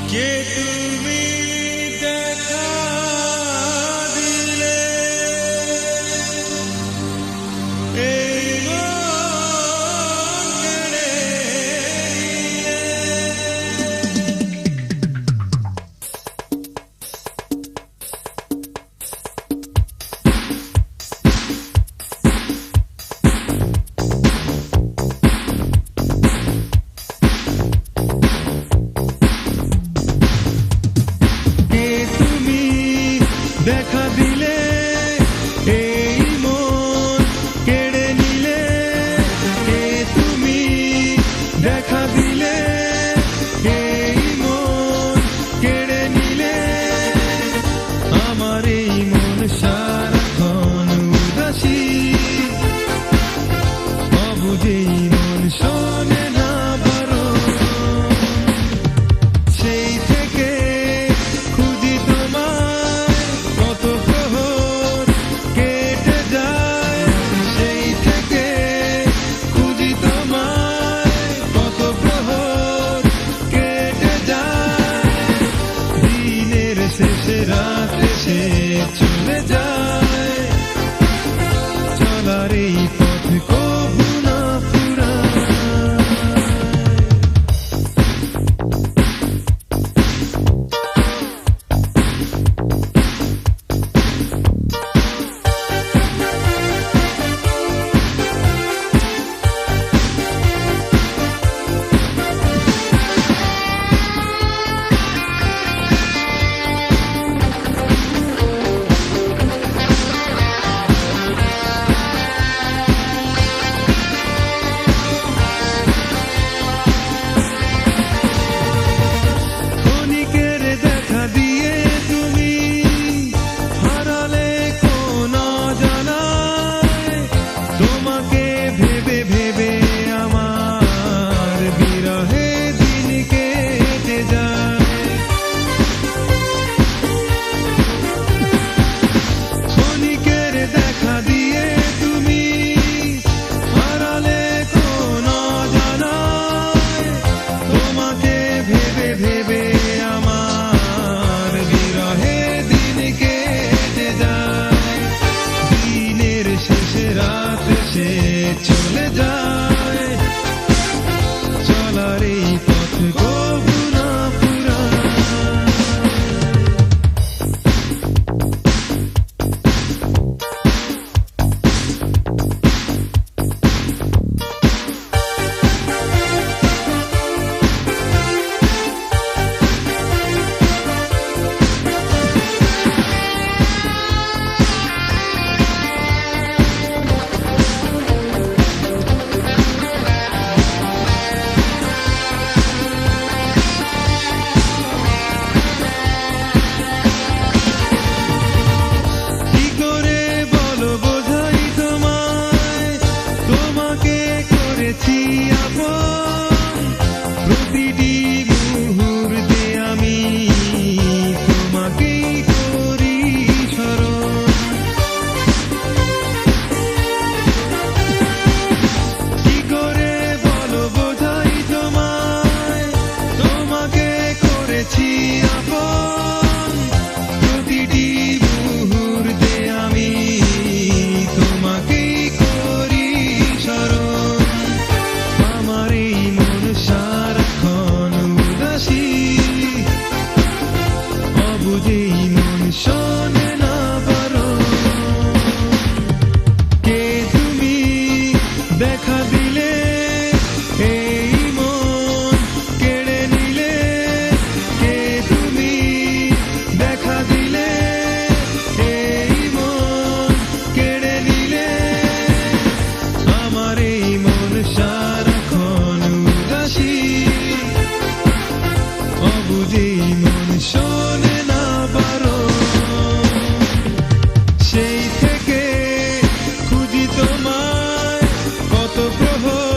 কে তুমি দেখা দিলে এই মন কেড়ে দেখা দিলে এই মন কেড়ে নিলে কে তুমি দেখা দিলে এই মন কেড়ে নিলে আমার এই মন সারাক্ষণ উদাসী অবুঝেই মন শোনে না বারণ সেই থেকে খুঁজি তোমায় কত প্রহর কেটে যায় সেই থেকে খুঁজি তোমায় কত প্রহর কেটে যায় দিনের শেষে রাত এসে চলে যায় চলার এই পথ কবু না ফুরায় তোমাকে ভেবে ভেবে আমার বিরহে দিন কেটে যায় ক্ষণিকের দেখা দিয়ে তুমি হারালে কোন অজানায় তোমাকে ভেবে ভেবে আমার বিরহে দিন কেটে যায় দিনের শেষে রাত সে চলে যায় চলার এই পথ কবু না ফুরায় প্রতিটি মুহূর্তে আমি তোমাকেই করি স্মরণ কি করে বলো বোঝাই তোমায় তোমাকে করেছি আপন প্রতিটি মুহূর্তে আমি তোমাকেই করি স্মরণ আমার এই মন সারাক্ষণ উদাসী অবুঝেই মন শোনে না বারণ কে তুমি দেখা দিলে এই মন কেড়ে নিলে কে তুমি দেখা দিলে এই মন কেড়ে নিলে আমার এই মন সারাক্ষণ উদাসী অবুঝেই মন শোনে না বারণ সেই থেকে খুঁজি তোমায় কত প্রহর